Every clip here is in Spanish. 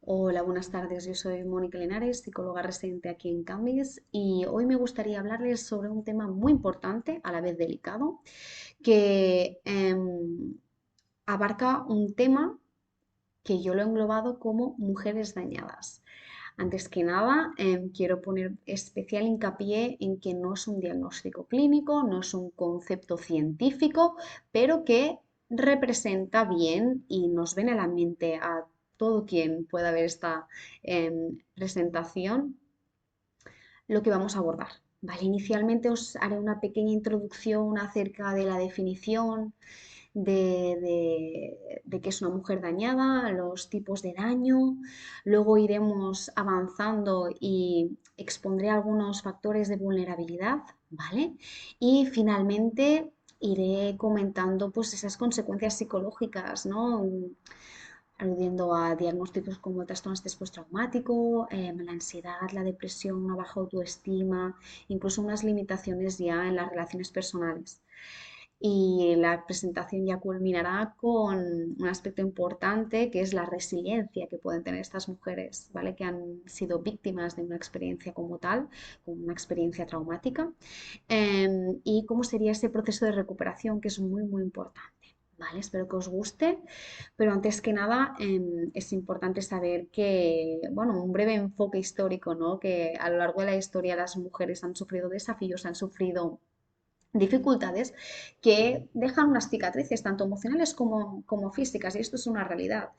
Hola, buenas tardes. Yo soy Mónica Linares, psicóloga residente aquí en Cambis, y hoy me gustaría hablarles sobre un tema muy importante, a la vez delicado, que abarca un tema que yo lo he englobado como mujeres dañadas. Antes que nada, quiero poner especial hincapié en que no es un diagnóstico clínico, no es un concepto científico, pero que representa bien y nos viene a la mente a todo quien pueda ver esta presentación lo que vamos a abordar. Vale, inicialmente os haré una pequeña introducción acerca de la definición de qué es una mujer dañada, los tipos de daño. Luego iremos avanzando y expondré algunos factores de vulnerabilidad, ¿vale? Y finalmente iré comentando pues esas consecuencias psicológicas, ¿no? Aludiendo a diagnósticos como trastorno de estrés postraumático, la ansiedad, la depresión, una baja autoestima, incluso unas limitaciones ya en las relaciones personales. Y la presentación ya culminará con un aspecto importante que es la resiliencia que pueden tener estas mujeres, ¿vale? Que han sido víctimas de una experiencia como tal, como una experiencia traumática, y cómo sería ese proceso de recuperación que es muy, muy importante. ¿Vale? Espero que os guste, pero antes que nada es importante saber que, bueno, un breve enfoque histórico, ¿no? Que a lo largo de la historia las mujeres han sufrido desafíos, han sufrido dificultades que dejan unas cicatrices, tanto emocionales como físicas, y esto es una realidad.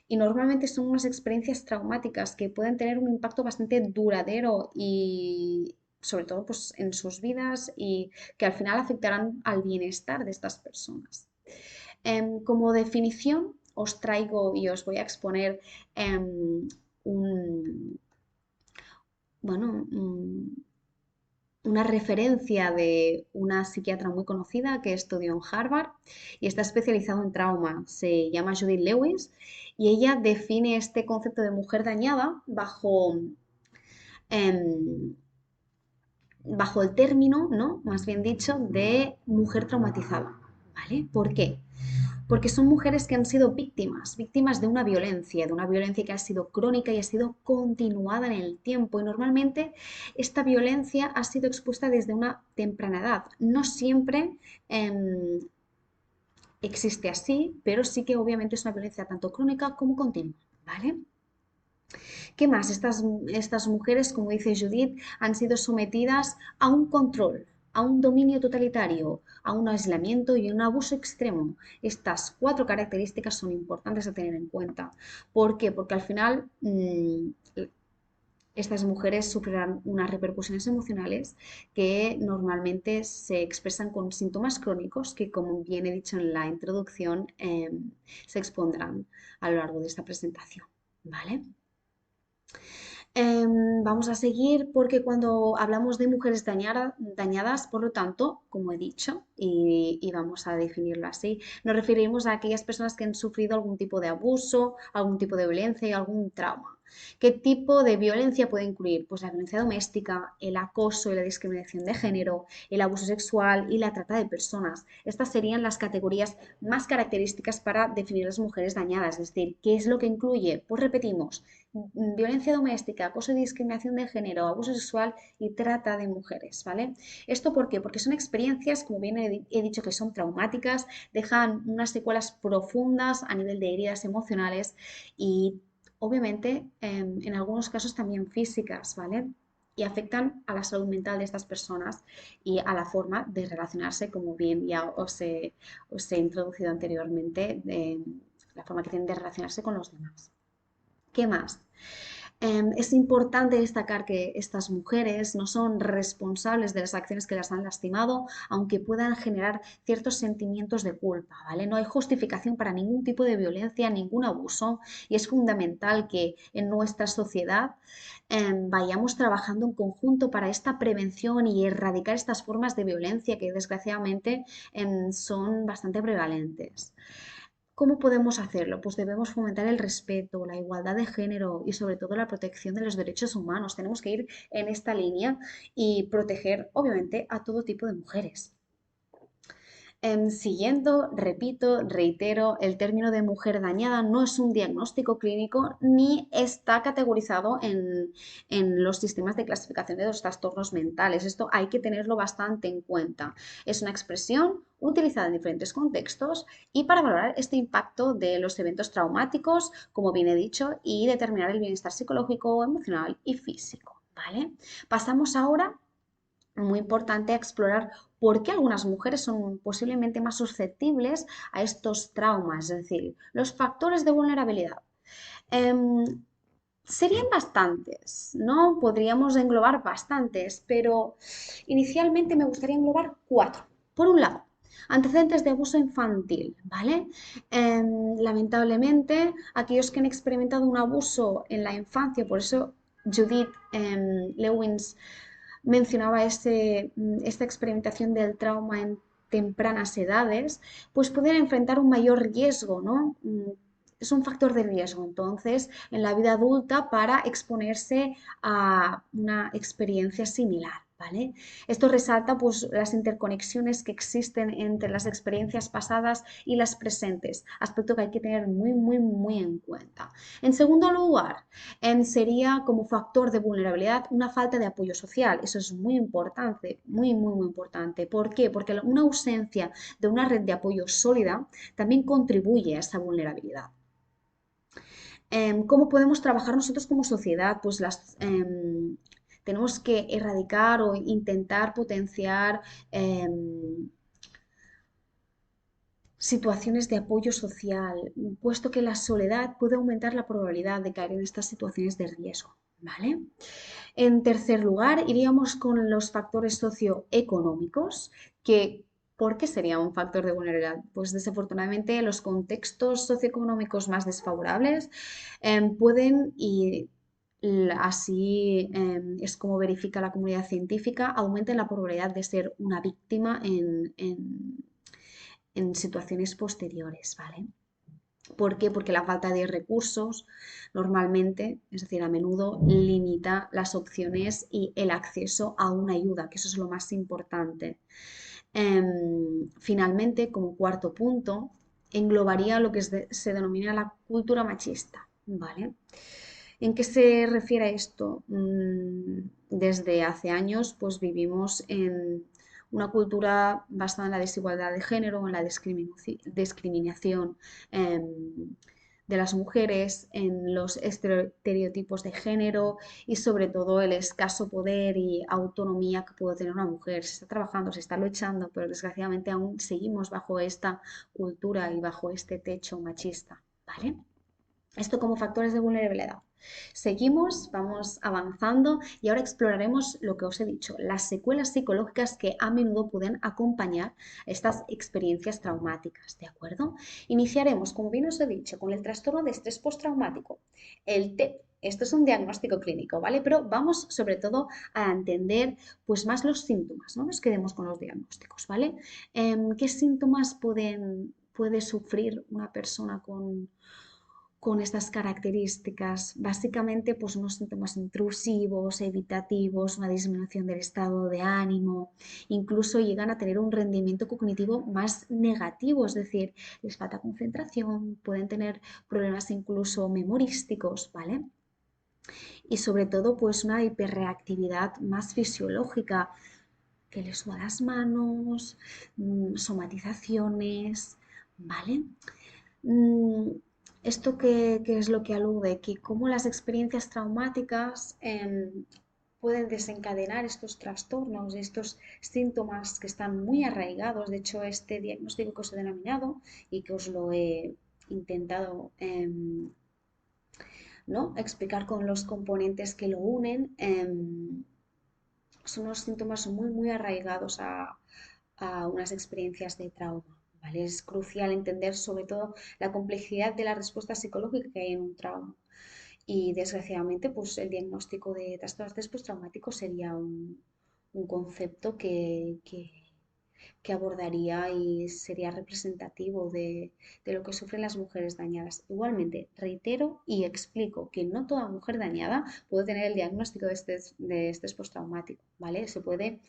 Y normalmente son unas experiencias traumáticas que pueden tener un impacto bastante duradero y sobre todo pues, en sus vidas y que al final afectarán al bienestar de estas personas. Como definición, os traigo y os voy a exponer un, bueno, una referencia de una psiquiatra muy conocida que estudió en Harvard y está especializado en trauma. Se llama Judith Lewis y ella define este concepto de mujer dañada em, bajo el término, ¿no? Más bien dicho, de mujer traumatizada. ¿Vale? ¿Por qué? Porque son mujeres que han sido víctimas de una violencia que ha sido crónica y ha sido continuada en el tiempo. Y normalmente esta violencia ha sido expuesta desde una temprana edad. No siempre existe así, pero sí que obviamente es una violencia tanto crónica como continua. ¿Vale? ¿Qué más? Estas mujeres, como dice Judith, han sido sometidas a un control, a un dominio totalitario, a un aislamiento y a un abuso extremo. Estas cuatro características son importantes a tener en cuenta. ¿Por qué? Porque al final estas mujeres sufrirán unas repercusiones emocionales que normalmente se expresan con síntomas crónicos que, como bien he dicho en la introducción, se expondrán a lo largo de esta presentación. ¿Vale? Vamos a seguir porque cuando hablamos de mujeres dañadas, por lo tanto, como he dicho, y vamos a definirlo así, nos referimos a aquellas personas que han sufrido algún tipo de abuso, algún tipo de violencia y algún trauma. ¿Qué tipo de violencia puede incluir? Pues la violencia doméstica, el acoso y la discriminación de género, el abuso sexual y la trata de personas. Estas serían las categorías más características para definir las mujeres dañadas. Es decir, ¿qué es lo que incluye? Pues repetimos, violencia doméstica, acoso y discriminación de género, abuso sexual y trata de mujeres, ¿vale? ¿Esto por qué? Porque son experiencias, como bien he dicho, que son traumáticas, dejan unas secuelas profundas a nivel de heridas emocionales y obviamente en algunos casos también físicas, ¿vale? Y afectan a la salud mental de estas personas y a la forma de relacionarse, como bien ya os he introducido anteriormente, de la forma que tienen de relacionarse con los demás. ¿Qué más? Es importante destacar que estas mujeres no son responsables de las acciones que las han lastimado, aunque puedan generar ciertos sentimientos de culpa, ¿vale? No hay justificación para ningún tipo de violencia, ningún abuso, y es fundamental que en nuestra sociedad vayamos trabajando en conjunto para esta prevención y erradicar estas formas de violencia que desgraciadamente son bastante prevalentes. ¿Cómo podemos hacerlo? Pues debemos fomentar el respeto, la igualdad de género y sobre todo la protección de los derechos humanos. Tenemos que ir en esta línea y proteger, obviamente, a todo tipo de mujeres. Siguiendo, repito, reitero, el término de mujer dañada no es un diagnóstico clínico ni está categorizado en los sistemas de clasificación de los trastornos mentales. Esto hay que tenerlo bastante en cuenta. Es una expresión utilizada en diferentes contextos y para valorar este impacto de los eventos traumáticos, como bien he dicho, y determinar el bienestar psicológico, emocional y físico. ¿Vale? Pasamos ahora, muy importante, explorar por qué algunas mujeres son posiblemente más susceptibles a estos traumas, es decir, los factores de vulnerabilidad. Em, Serían bastantes, ¿no? Podríamos englobar bastantes, pero inicialmente me gustaría englobar cuatro. Por un lado, antecedentes de abuso infantil, ¿vale? Lamentablemente, aquellos que han experimentado un abuso en la infancia, por eso Judith Lewins mencionaba esta experimentación del trauma en tempranas edades, pues pueden enfrentar un mayor riesgo, ¿no? Es un factor de riesgo, entonces, en la vida adulta para exponerse a una experiencia similar, ¿vale? Esto resalta pues las interconexiones que existen entre las experiencias pasadas y las presentes, aspecto que hay que tener muy, muy, muy en cuenta. En segundo lugar, sería como factor de vulnerabilidad una falta de apoyo social. Eso es muy importante, muy, muy, muy importante. ¿Por qué? Porque una ausencia de una red de apoyo sólida también contribuye a esa vulnerabilidad. ¿Cómo podemos trabajar nosotros como sociedad? Pues tenemos que erradicar o intentar potenciar situaciones de apoyo social, puesto que la soledad puede aumentar la probabilidad de caer en estas situaciones de riesgo, ¿vale? En tercer lugar, iríamos con los factores socioeconómicos, que ¿por qué sería un factor de vulnerabilidad? Pues desafortunadamente los contextos socioeconómicos más desfavorables pueden y así es como verifica la comunidad científica, aumentan la probabilidad de ser una víctima en situaciones posteriores, ¿vale? ¿Por qué? Porque la falta de recursos normalmente, es decir, a menudo limita las opciones y el acceso a una ayuda, que eso es lo más importante. Finalmente, como cuarto punto, englobaría lo que se denomina la cultura machista, ¿vale? ¿En qué se refiere esto? Desde hace años, pues vivimos en una cultura basada en la desigualdad de género, en la discriminación de las mujeres, en los estereotipos de género y sobre todo el escaso poder y autonomía que puede tener una mujer. Se está trabajando, se está luchando, pero desgraciadamente aún seguimos bajo esta cultura y bajo este techo machista, ¿vale? Esto como factores de vulnerabilidad. Seguimos, vamos avanzando y ahora exploraremos lo que os he dicho, las secuelas psicológicas que a menudo pueden acompañar estas experiencias traumáticas, ¿de acuerdo? Iniciaremos, como bien os he dicho, con el trastorno de estrés postraumático, el TEP. Esto es un diagnóstico clínico, ¿vale? Pero vamos sobre todo a entender pues más los síntomas, no nos quedemos con los diagnósticos, ¿vale? ¿Qué síntomas puede sufrir una persona con estas características? Básicamente, pues unos síntomas intrusivos, evitativos, una disminución del estado de ánimo, incluso llegan a tener un rendimiento cognitivo más negativo, es decir, les falta concentración, pueden tener problemas incluso memorísticos, ¿vale? Y sobre todo, pues una hiperreactividad más fisiológica, que les suba las manos, somatizaciones, ¿vale? Mm, ¿Esto qué es lo que alude? Que cómo las experiencias traumáticas pueden desencadenar estos trastornos, estos síntomas que están muy arraigados. De hecho, este diagnóstico que os he denominado y que os lo he intentado ¿no? explicar con los componentes que lo unen, son unos síntomas muy, muy arraigados a unas experiencias de trauma. ¿Vale? Es crucial entender sobre todo la complejidad de la respuesta psicológica que hay en un trauma. Y desgraciadamente, pues el diagnóstico de trastorno de estrés postraumático sería un concepto que abordaría y sería representativo de lo que sufren las mujeres dañadas. Igualmente, reitero y explico que no toda mujer dañada puede tener el diagnóstico de estrés postraumático, ¿vale? Se puede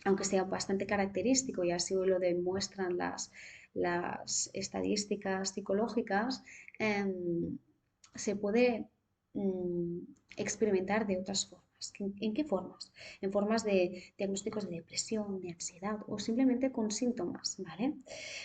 aunque sea bastante característico y así lo demuestran las estadísticas psicológicas, se puede mm, experimentar de otras formas. ¿En qué formas? En formas de diagnósticos de depresión, de ansiedad o simplemente con síntomas, ¿vale?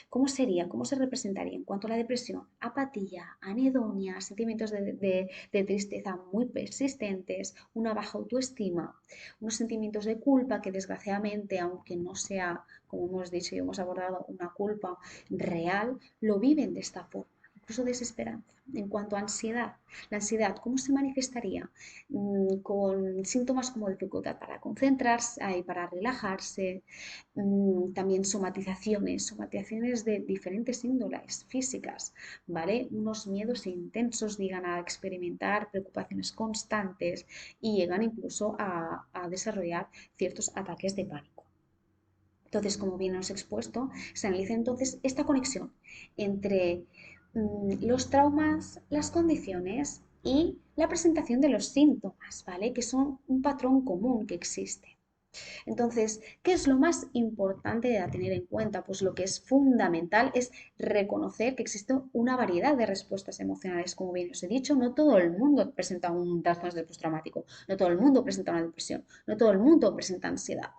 ¿Cómo sería? ¿Cómo se representaría en cuanto a la depresión? Apatía, anedonia, sentimientos de tristeza muy persistentes, una baja autoestima, unos sentimientos de culpa que desgraciadamente, aunque no sea, como hemos dicho y hemos abordado, una culpa real, lo viven de esta forma, incluso desesperanza. En cuanto a ansiedad, la ansiedad, ¿cómo se manifestaría? Con síntomas como dificultad para concentrarse y para relajarse, también somatizaciones de diferentes índoles físicas, ¿vale? Unos miedos intensos llegan a experimentar preocupaciones constantes y llegan incluso a desarrollar ciertos ataques de pánico. Entonces, como bien os he expuesto, se analiza entonces esta conexión entre los traumas, las condiciones y la presentación de los síntomas, ¿vale? Que son un patrón común que existe. Entonces, ¿qué es lo más importante a tener en cuenta? Pues lo que es fundamental es reconocer que existe una variedad de respuestas emocionales. Como bien os he dicho, no todo el mundo presenta un trastorno de postraumático, no todo el mundo presenta una depresión, no todo el mundo presenta ansiedad.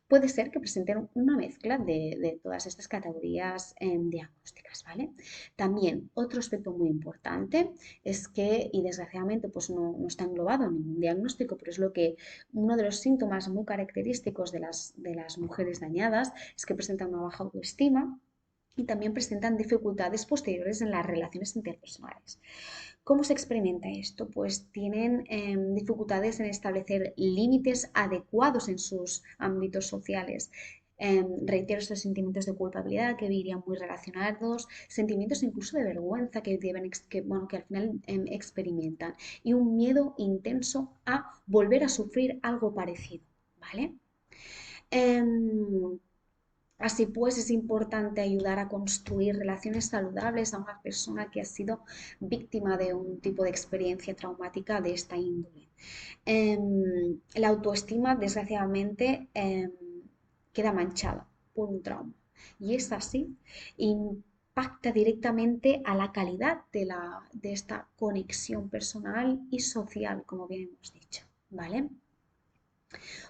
Puede ser que presenten una mezcla de todas estas categorías diagnósticas, ¿vale? También otro aspecto muy importante es que, y desgraciadamente pues no está englobado en ningún diagnóstico, pero es lo que uno de los síntomas muy característicos de las mujeres dañadas es que presentan una baja autoestima y también presentan dificultades posteriores en las relaciones interpersonales. ¿Cómo se experimenta esto? Pues tienen dificultades en establecer límites adecuados en sus ámbitos sociales. Reitero estos sentimientos de culpabilidad que irían muy relacionados, sentimientos incluso de vergüenza que al final experimentan y un miedo intenso a volver a sufrir algo parecido, ¿vale? Em, Así pues, es importante ayudar a construir relaciones saludables a una persona que ha sido víctima de un tipo de experiencia traumática de esta índole. La autoestima, desgraciadamente, queda manchada por un trauma. Y es así, impacta directamente a la calidad de esta conexión personal y social, como bien hemos dicho. ¿Vale?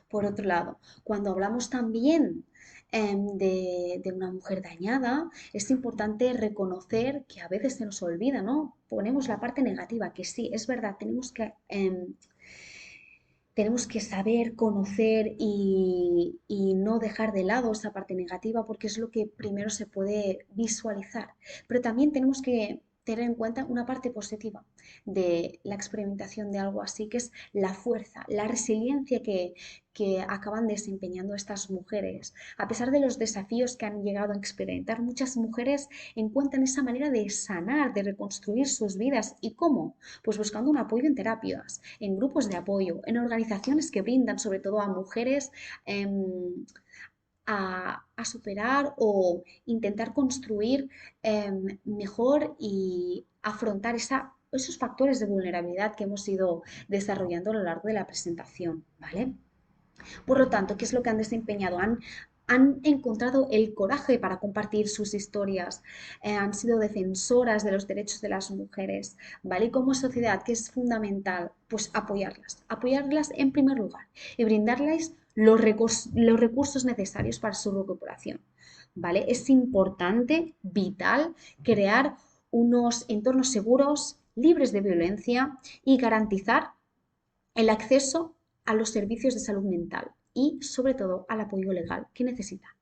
Por otro lado, cuando hablamos también de una mujer dañada, es importante reconocer que a veces se nos olvida, ¿no? Ponemos la parte negativa, que sí, es verdad, tenemos que saber, conocer y no dejar de lado esa parte negativa porque es lo que primero se puede visualizar. Pero también tenemos que tener en cuenta una parte positiva de la experimentación de algo así, que es la fuerza, la resiliencia que acaban desempeñando estas mujeres. A pesar de los desafíos que han llegado a experimentar, muchas mujeres encuentran esa manera de sanar, de reconstruir sus vidas. ¿Y cómo? Pues buscando un apoyo en terapias, en grupos de apoyo, en organizaciones que brindan sobre todo a mujeres a superar o intentar construir mejor y afrontar esos factores de vulnerabilidad que hemos ido desarrollando a lo largo de la presentación, ¿vale? Por lo tanto, ¿qué es lo que han desempeñado? Han encontrado el coraje para compartir sus historias, han sido defensoras de los derechos de las mujeres, ¿vale? Y como sociedad, ¿qué es fundamental? Pues apoyarlas en primer lugar y brindarles los recursos necesarios para su recuperación, ¿vale? Es importante, vital, crear unos entornos seguros, libres de violencia y garantizar el acceso a los servicios de salud mental y, sobre todo, al apoyo legal que necesitan.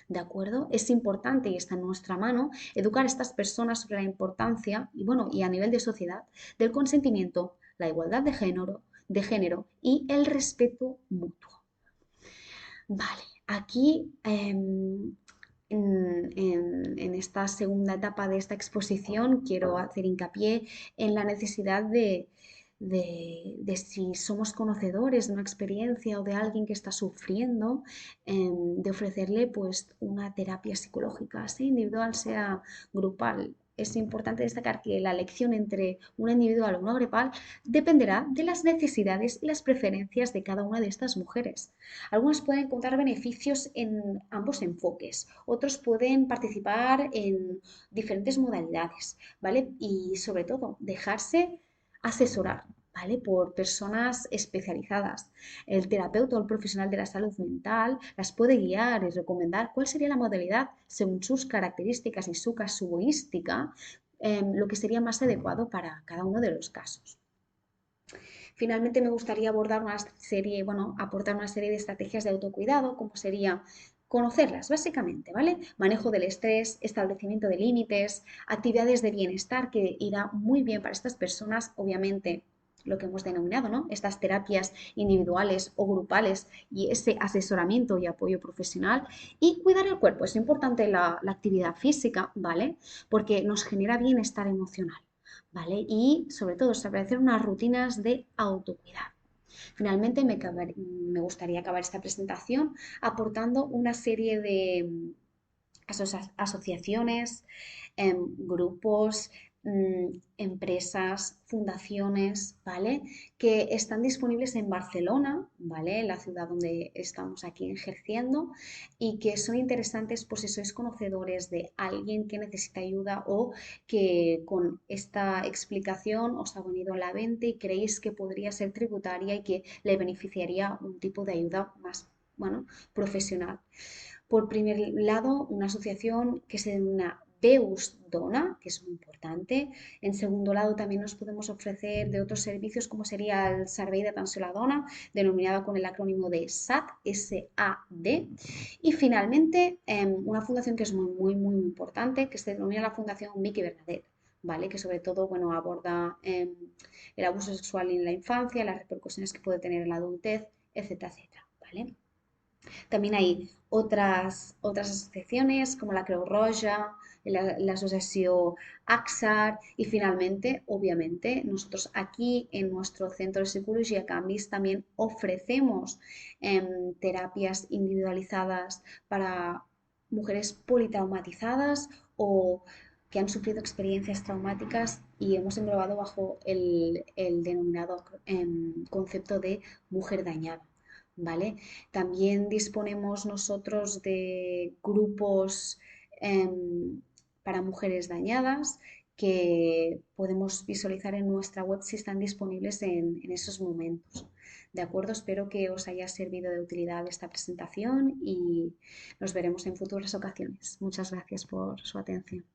¿De acuerdo? Es importante y está en nuestra mano educar a estas personas sobre la importancia y, bueno, y a nivel de sociedad del consentimiento, la igualdad de género y el respeto mutuo. Vale, aquí en esta segunda etapa de esta exposición quiero hacer hincapié en la necesidad de si somos conocedores de una experiencia o de alguien que está sufriendo, de ofrecerle pues una terapia psicológica, sea individual, sea grupal. es importante destacar que la elección entre una individual o una grupal dependerá de las necesidades y las preferencias de cada una de estas mujeres. Algunas pueden encontrar beneficios en ambos enfoques, otros pueden participar en diferentes modalidades, ¿vale? Y sobre todo, dejarse asesorar, ¿vale? Por personas especializadas. El terapeuta o el profesional de la salud mental las puede guiar y recomendar cuál sería la modalidad según sus características y su casuística, lo que sería más adecuado para cada uno de los casos. Finalmente me gustaría abordar una serie, bueno, aportar una serie de estrategias de autocuidado, como sería conocerlas básicamente, ¿vale? Manejo del estrés, establecimiento de límites, actividades de bienestar que irá muy bien para estas personas, obviamente lo que hemos denominado, ¿no? Estas terapias individuales o grupales y ese asesoramiento y apoyo profesional y cuidar el cuerpo. Es importante la actividad física, ¿vale? Porque nos genera bienestar emocional. ¿Vale? Y sobre todo establecer unas rutinas de autocuidado. Finalmente me gustaría acabar esta presentación aportando una serie de asociaciones, grupos, empresas, fundaciones, ¿vale? Que están disponibles en Barcelona, ¿vale? En la ciudad donde estamos aquí ejerciendo y que son interesantes por si sois conocedores de alguien que necesita ayuda o que con esta explicación os ha venido a la mente y creéis que podría ser tributaria y que le beneficiaría un tipo de ayuda más, bueno, profesional. Por primer lado, una asociación que se denomina Deus Dona, que es muy importante. En segundo lado, también nos podemos ofrecer de otros servicios como sería el Servei d'Atenció a la Dona, denominado con el acrónimo de SAD, S-A-D. Y finalmente, una fundación que es muy importante, que se denomina la Fundación Miki Bernadette, ¿vale? Que sobre todo, bueno, aborda el abuso sexual en la infancia, las repercusiones que puede tener en la adultez, etcétera, etcétera, ¿vale? También hay otras asociaciones como la Creu Roja, la asociación AXAR y finalmente, obviamente, nosotros aquí en nuestro Centro de Psicología Canvis también ofrecemos terapias individualizadas para mujeres politraumatizadas o que han sufrido experiencias traumáticas y hemos englobado bajo el denominado concepto de mujer dañada. ¿Vale? También disponemos nosotros de grupos para mujeres dañadas que podemos visualizar en nuestra web si están disponibles en esos momentos. De acuerdo, espero que os haya servido de utilidad esta presentación y nos veremos en futuras ocasiones. Muchas gracias por su atención.